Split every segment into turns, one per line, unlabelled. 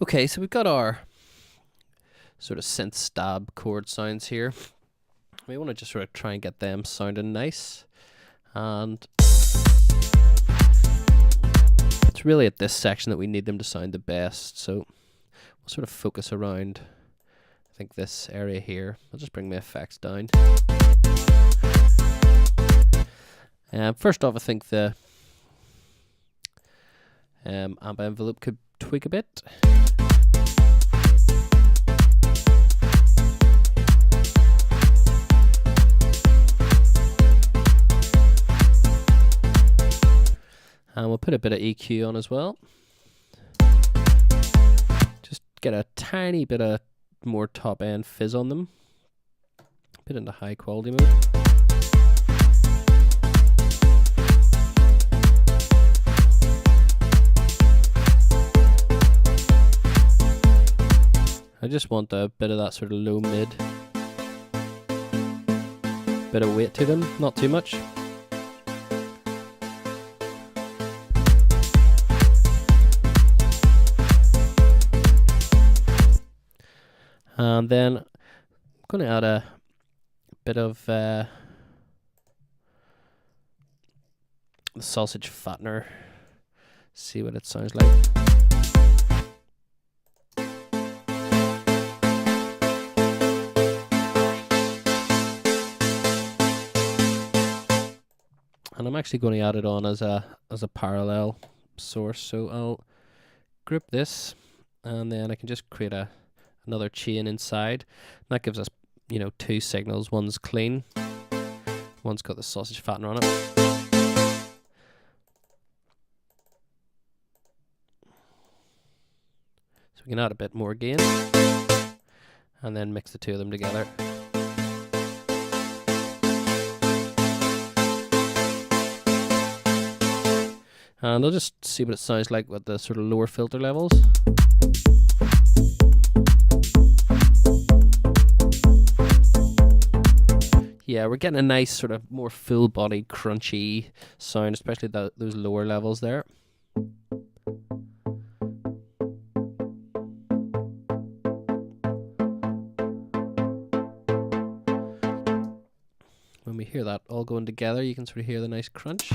Okay, so we've got our sort of synth stab chord sounds here. We want to just sort of try and get them sounding nice. And it's really at this section that we need them to sound the best. So we'll sort of focus around, I think, this area here. I'll just bring my effects down. First off, I think the amp envelope could tweak a bit. And we'll put a bit of EQ on as well. Just get a tiny bit of more top end fizz on them. Put into high quality mode. I just want a bit of that sort of low mid. Bit of weight to them, not too much. And then I'm going to add a bit of the sausage fattener, see what it sounds like. And I'm actually going to add it on as a parallel source. So I'll group this, and then I can just create another chain inside. And that gives us, you know, two signals. One's clean, one's got the sausage fattener on it. So we can add a bit more gain, and then mix the two of them together. And I'll just see what it sounds like with the sort of lower filter levels. Yeah, we're getting a nice sort of more full body crunchy sound, especially those lower levels there. When we hear that all going together, you can sort of hear the nice crunch.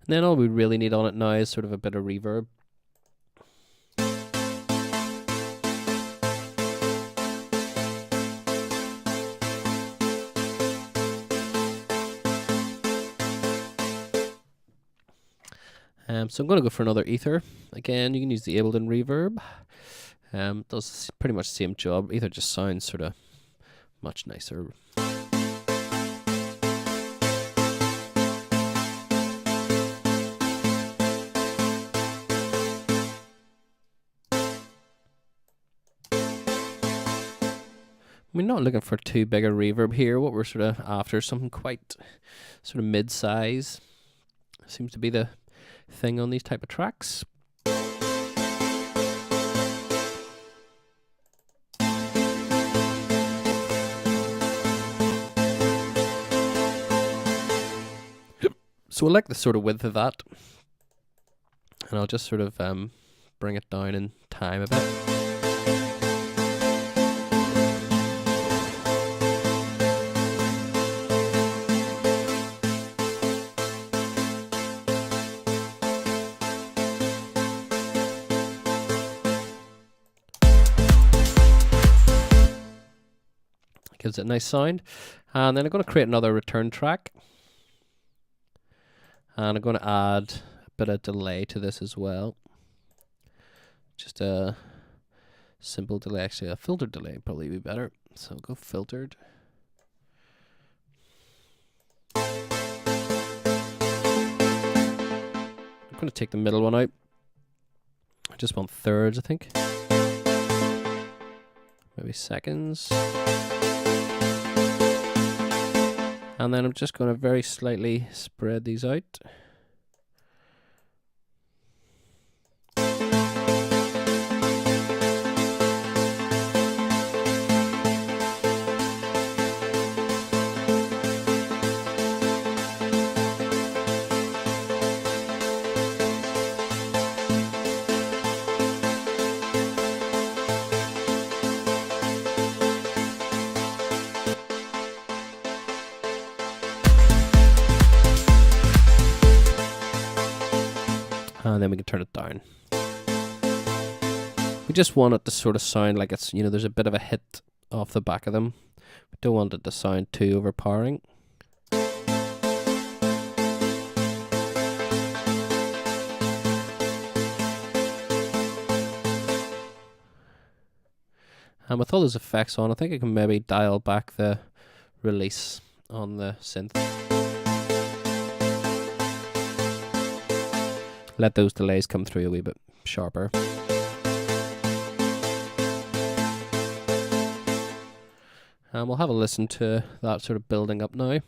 Then all we really need on it now is sort of a bit of reverb. So I'm going to go for another ether. Again, you can use the Ableton reverb. Does pretty much the same job. Ether just sounds sort of much nicer. We're not looking for too big a reverb here. What we're sort of after is something quite sort of mid-size. Seems to be the thing on these type of tracks. So I like the sort of width of that. And I'll just sort of bring it down in time a bit. Gives it a nice sound. And then I'm going to create another return track. And I'm going to add a bit of delay to this as well. Just a simple delay, actually a filtered delay would probably be better. So I'll go filtered. I'm going to take the middle one out. I just want thirds, I think. Maybe seconds. And then I'm just going to very slightly spread these out. And then we can turn it down. We just want it to sort of sound like it's, you know, there's a bit of a hit off the back of them. We don't want it to sound too overpowering. And with all those effects on, I think I can maybe dial back the release on the synth. Let those delays come through a wee bit sharper. And we'll have a listen to that sort of building up now.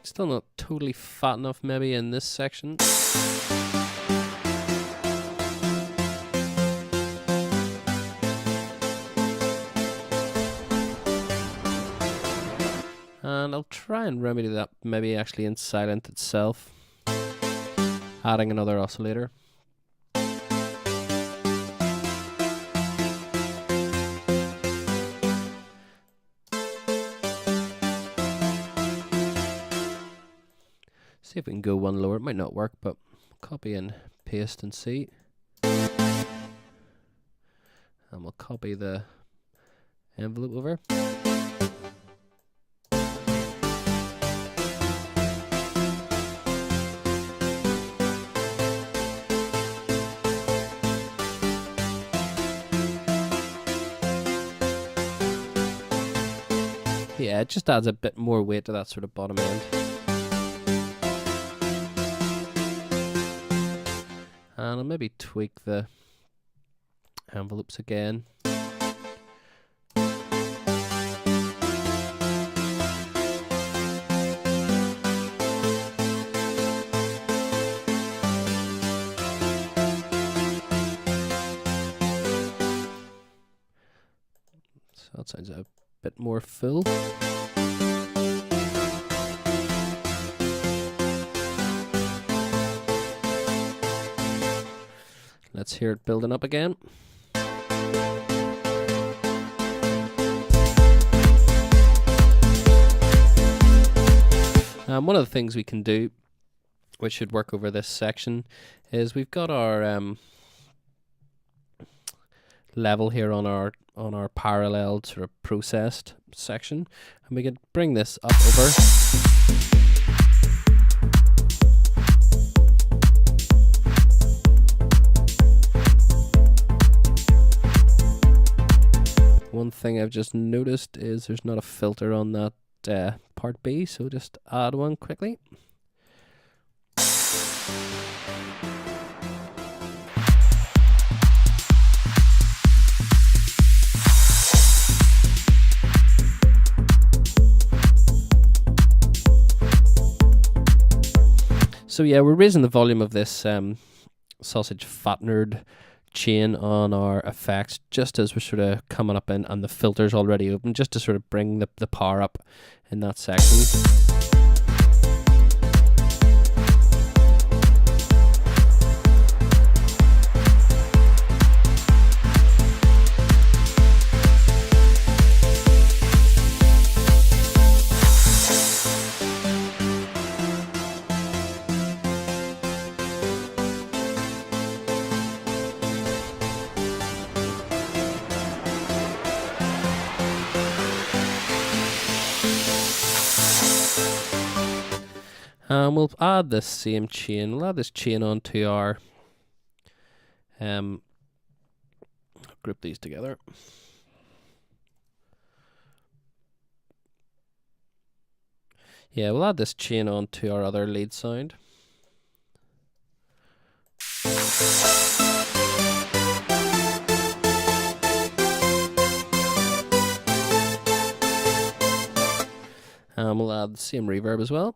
Still not totally fat enough maybe in this section. And I'll try and remedy that maybe actually in Silent itself, adding another oscillator. See if we can go one lower. It might not work, but copy and paste and see. And we'll copy the envelope over. Yeah, it just adds a bit more weight to that sort of bottom end. And I'll maybe tweak the envelopes again. So that sounds a bit more full. Let's hear it building up again. One of the things we can do, which should work over this section, is we've got our level here on our parallel sort of processed section, and we can bring this up over. One thing I've just noticed is there's not a filter on that part B, so just add one quickly. So yeah, we're raising the volume of this sausage fat nerd chain on our effects just as we're sort of coming up in, and the filter's already open, just to sort of bring the power up in that section. And we'll add this same chain. We'll add this chain onto our group these together. Yeah, we'll add this chain onto our other lead sound. And we'll add the same reverb as well.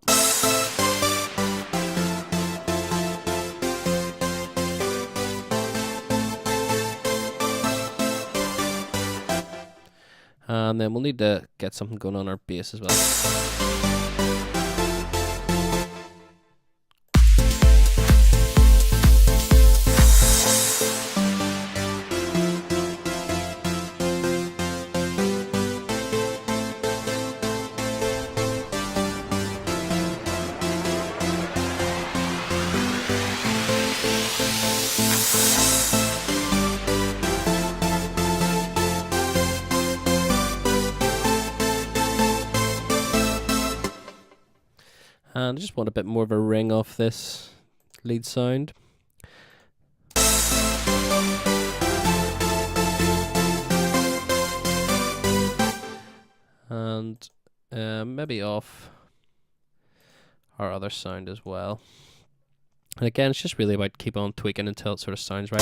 And then we'll need to get something going on our bass as well. And I just want a bit more of a ring off this lead sound. And maybe off our other sound as well. And again, it's just really about keep on tweaking until it sort of sounds right.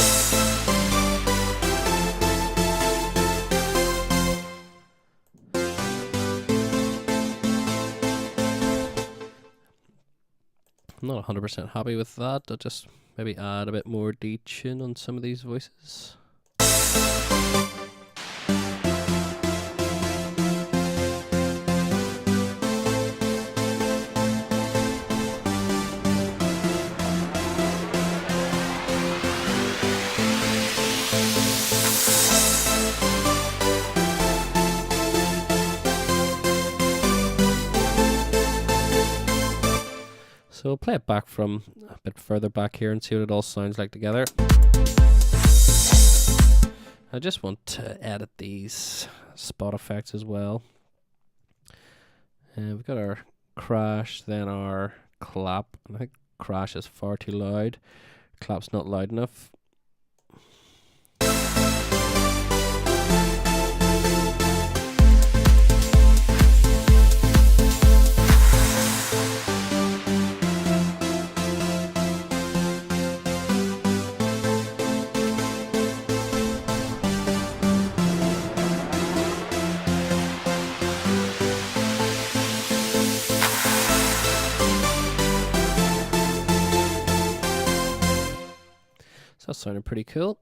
I'm not 100% happy with that. I'll just maybe add a bit more detune on some of these voices. So we'll play it back from a bit further back here and see what it all sounds like together. I just want to edit these spot effects as well. And we've got our crash, then our clap. I think crash is far too loud. Clap's not loud enough. So that's sounding pretty cool.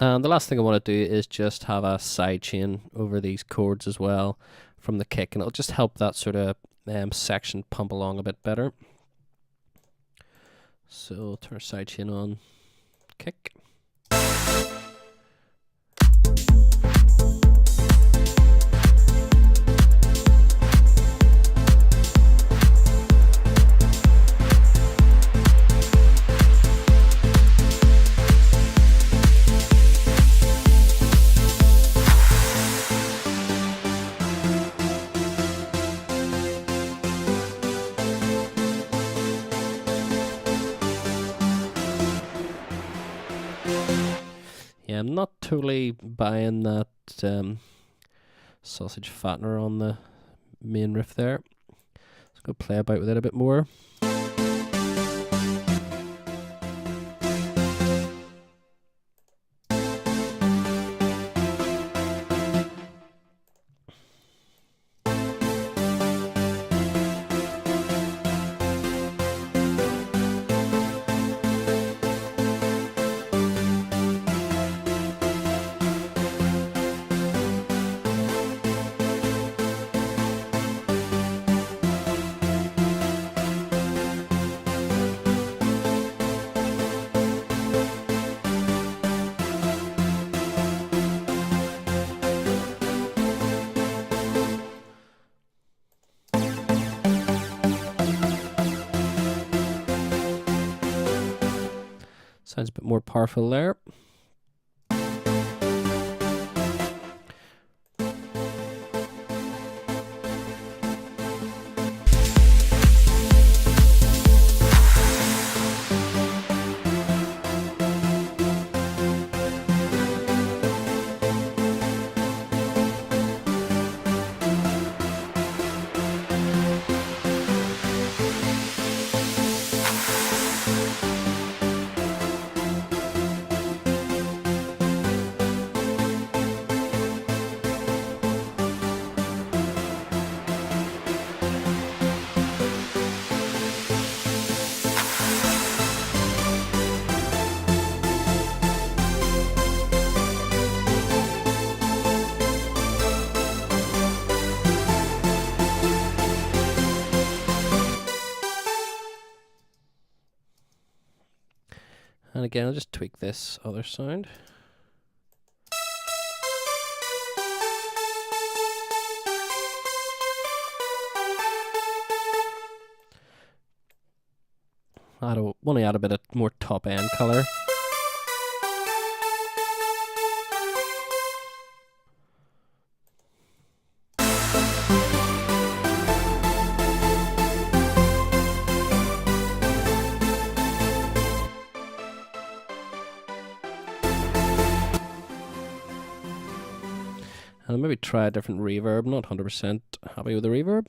And the last thing I want to do is just have a side chain over these chords as well from the kick, and it'll just help that sort of section pump along a bit better. So turn our side chain on, kick. Yeah, I'm not totally buying that sausage fattener on the main riff there. Let's go play about with it a bit more. Sounds a bit more powerful there. And again, I'll just tweak this other sound. I want to add a bit of more top end color. And maybe try a different reverb. Not 100% happy with the reverb.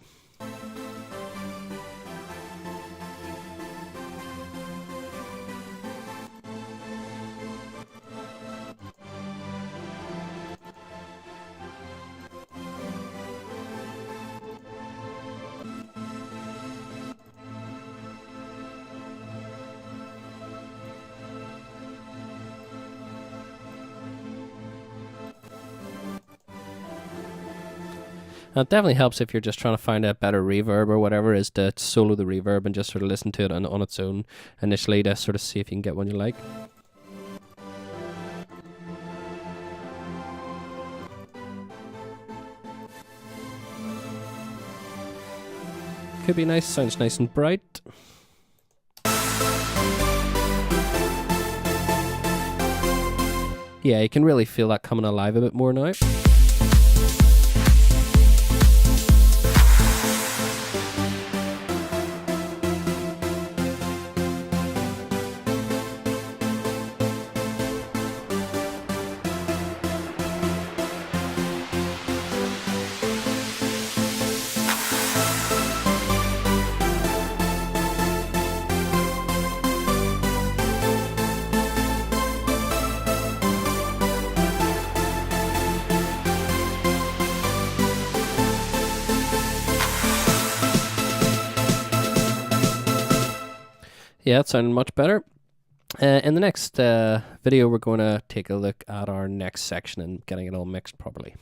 It definitely helps if you're just trying to find a better reverb or whatever, is to solo the reverb and just sort of listen to it on its own initially to sort of see if you can get one you like. Could be nice, sounds nice and bright. Yeah, you can really feel that coming alive a bit more now. Yeah, it sounded much better. In the next video, we're going to take a look at our next section and getting it all mixed properly.